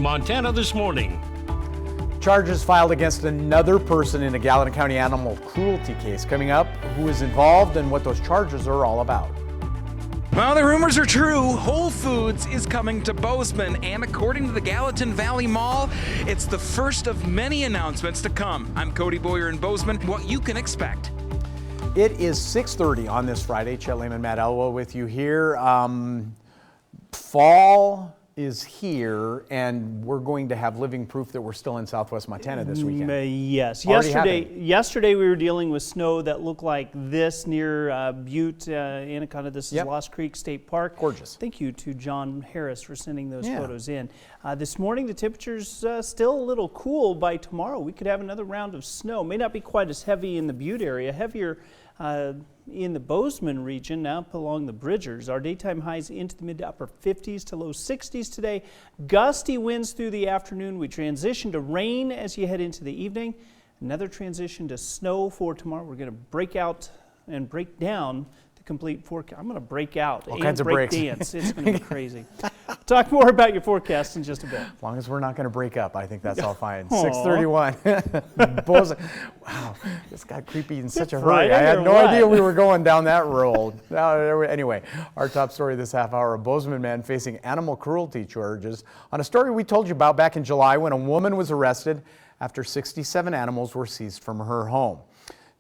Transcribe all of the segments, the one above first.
Montana This Morning. Charges filed against another person in a Gallatin County animal cruelty case. Coming up, who is involved and what those charges are all about. Well, the rumors are true. Whole Foods is coming to Bozeman, and according to the Gallatin Valley Mall, it's the first of many announcements to come. I'm Cody Boyer in Bozeman. What you can expect. It is 6:30 on this Friday. Chet Lehman, Matt Elwell with you here. Fall is here, and we're going to have living proof that we're still in southwest Montana this weekend. Yes. Yesterday we were dealing with snow that looked like this near Butte, Anaconda. This is Lost Creek State Park. Gorgeous. Thank you to John Harris for sending those photos in. This morning the temperature's still a little cool. By tomorrow we could have another round of snow. May not be quite as heavy in the Butte area, heavier in the Bozeman region, now up along the Bridgers. Our daytime highs into the mid to upper 50s to low 60s today. Gusty winds through the afternoon. We transition to rain as you head into the evening. Another transition to snow for tomorrow. We're going to break out and break down the complete forecast. I'm going to break out all and kinds of break breaks. dance. It's going to be crazy. Talk more about your forecast in just a bit. As long as we're not going to break up, I think that's all fine. 6:31. Bozeman. Wow, this got creepy in such a hurry. I had no idea we were going down that road. Anyway, our top story this half hour, a Bozeman man facing animal cruelty charges on a story we told you about back in July when a woman was arrested after 67 animals were seized from her home.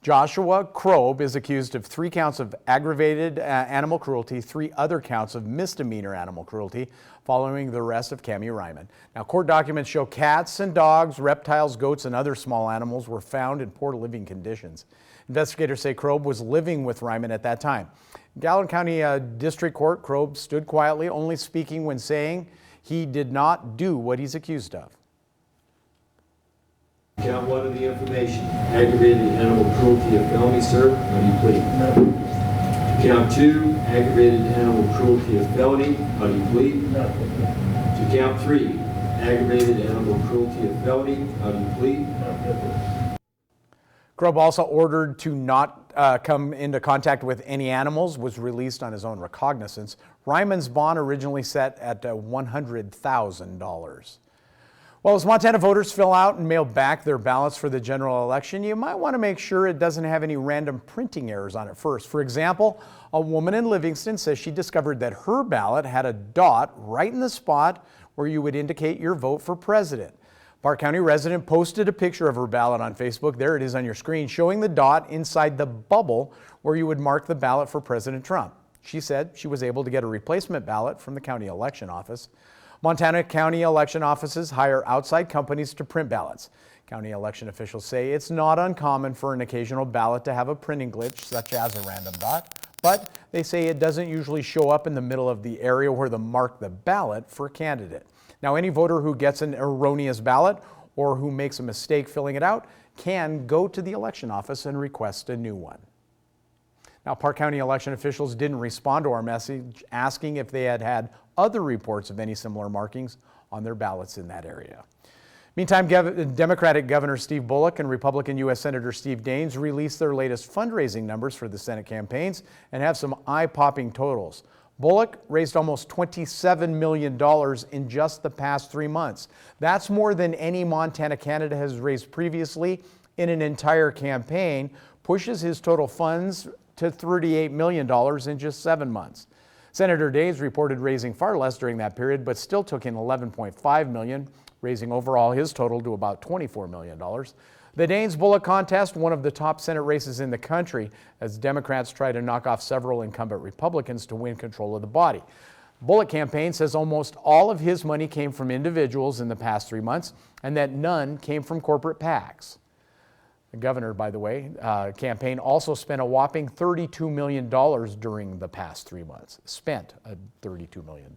Joshua Krob is accused of 3 counts of aggravated animal cruelty, 3 other counts of misdemeanor animal cruelty following the arrest of Cami Ryman. Now, court documents show cats and dogs, reptiles, goats, and other small animals were found in poor living conditions. Investigators say Krob was living with Ryman at that time. Gallatin County District Court, Krob stood quietly, only speaking when saying he did not do what he's accused of. Count 1 of the information, aggravated animal cruelty of felony, sir. How do you plead? No. Count 2, aggravated animal cruelty of felony. How do you plead? No. To count 3, aggravated animal cruelty of felony. How do you plead? No. Krob, also ordered to not come into contact with any animals, was released on his own recognizance. Ryman's bond originally set at $100,000. Well, as Montana voters fill out and mail back their ballots for the general election, you might want to make sure it doesn't have any random printing errors on it first. For example, a woman in Livingston says she discovered that her ballot had a dot right in the spot where you would indicate your vote for president. Park County resident posted a picture of her ballot on Facebook. There it is on your screen, showing the dot inside the bubble where you would mark the ballot for President Trump. She said she was able to get a replacement ballot from the county election office. Montana county election offices hire outside companies to print ballots. County election officials say it's not uncommon for an occasional ballot to have a printing glitch, such as a random dot, but they say it doesn't usually show up in the middle of the area where they mark the ballot for a candidate. Now, any voter who gets an erroneous ballot or who makes a mistake filling it out can go to the election office and request a new one. Now, Park County election officials didn't respond to our message asking if they had had other reports of any similar markings on their ballots in that area. Meantime, Democratic Governor Steve Bullock and Republican U.S. Senator Steve Daines released their latest fundraising numbers for the Senate campaigns and have some eye-popping totals. Bullock raised almost $27 million in just the past 3 months. That's more than any Montana candidate has raised previously in an entire campaign, pushes his total funds to $38 million in just 7 months. Senator Daines reported raising far less during that period, but still took in $11.5 million, raising overall his total to about $24 million. The Daines-Bullock contest, one of the top Senate races in the country, as Democrats try to knock off several incumbent Republicans to win control of the body. Bullock campaign says almost all of his money came from individuals in the past 3 months, and that none came from corporate PACs. The governor, by the way, campaign also spent a whopping $32 million during the past 3 months. Spent $32 million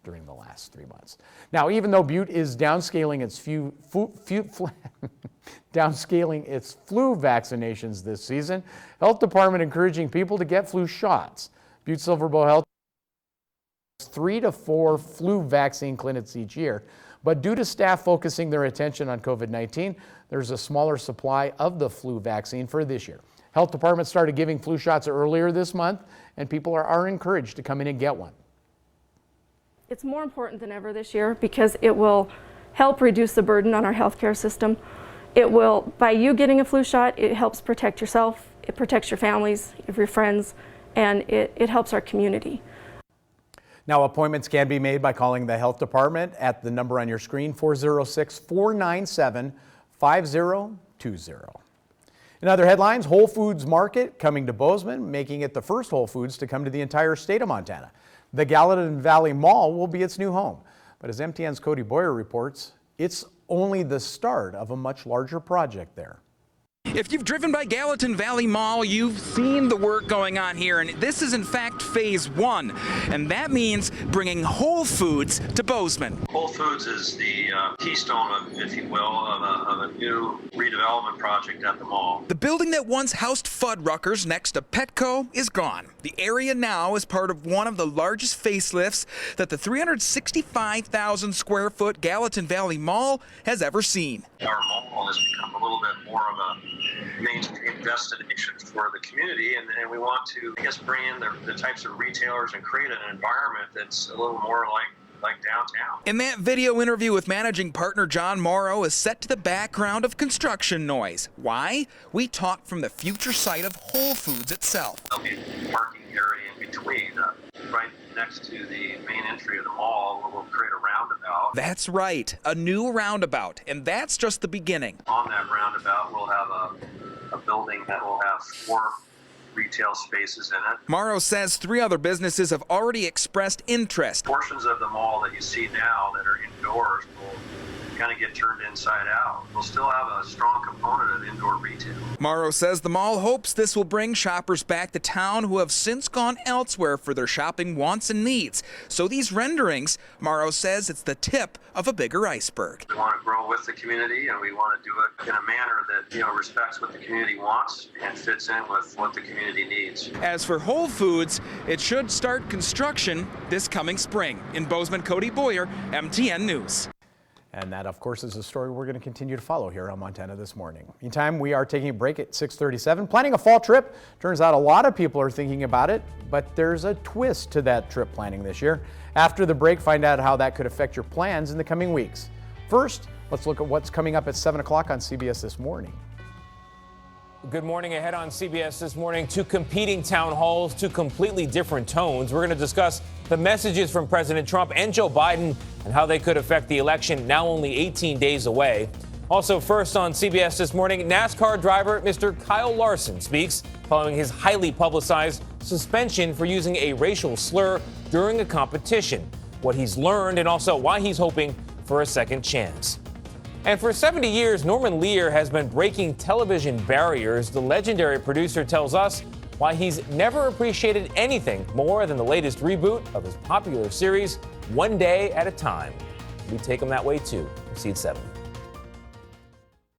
during the last 3 months. Now, even though Butte is downscaling its flu vaccinations this season, Health Department encouraging people to get flu shots. Butte Silver Bow Health 3 to 4 flu vaccine clinics each year. But due to staff focusing their attention on COVID-19, there's a smaller supply of the flu vaccine for this year. Health Department started giving flu shots earlier this month, and people are encouraged to come in and get one. It's more important than ever this year because it will help reduce the burden on our healthcare system. It will, by you getting a flu shot, it helps protect yourself, it protects your families, your friends, and it helps our community. Now, appointments can be made by calling the health department at the number on your screen, 406-497-5020. In other headlines, Whole Foods Market coming to Bozeman, making it the first Whole Foods to come to the entire state of Montana. The Gallatin Valley Mall will be its new home. But as MTN's Cody Boyer reports, it's only the start of a much larger project there. If you've driven by Gallatin Valley Mall, you've seen the work going on here, and this is in fact phase 1, and that means bringing Whole Foods to Bozeman. Whole Foods is the keystone, if you will, of a new redevelopment project at the mall. The building that once housed Fuddruckers next to Petco is gone. The area now is part of one of the largest facelifts that the 365,000 square foot Gallatin Valley Mall has ever seen. Our mall has become a little bit more of a mainstream destination for the community, and we want to, I guess, bring in the types of retailers and create an environment that's a little more like downtown. In that video interview with managing partner John Morrow is set to the background of construction noise. Why? We talked from the future site of Whole Foods itself. There'll be a parking area in between, right next to the main entry of the mall, where we'll create a roundabout. That's right, a new roundabout, and that's just the beginning. On that roundabout, we'll have a building that will have 4 retail spaces in it. Morrow says 3 other businesses have already expressed interest. Portions of the mall that you see now that are indoors will kind of get turned inside out. We'll still have a strong component of indoor retail. Morrow says the mall hopes this will bring shoppers back to town who have since gone elsewhere for their shopping wants and needs. So these renderings, Morrow says, it's the tip of a bigger iceberg. We want to grow with the community, and we want to do it in a manner that, respects what the community wants and fits in with what the community needs. As for Whole Foods, it should start construction this coming spring. In Bozeman, Cody Boyer, MTN News. And that, of course, is a story we're going to continue to follow here on Montana This Morning. Meantime, we are taking a break at 6:37. Planning a fall trip. Turns out a lot of people are thinking about it, but there's a twist to that trip planning this year. After the break, find out how that could affect your plans in the coming weeks. First, let's look at what's coming up at 7 o'clock on CBS This Morning. Good morning. Ahead on CBS This Morning, 2 competing town halls, 2 completely different tones. We're going to discuss the messages from President Trump and Joe Biden and how they could affect the election now only 18 days away. Also, first on CBS This Morning, NASCAR driver Mr. Kyle Larson speaks following his highly publicized suspension for using a racial slur during a competition, what he's learned, and also why he's hoping for a second chance. And for 70 years, Norman Lear has been breaking television barriers. The legendary producer tells us why he's never appreciated anything more than the latest reboot of his popular series, One Day at a Time. We take him that way too. See you at 7.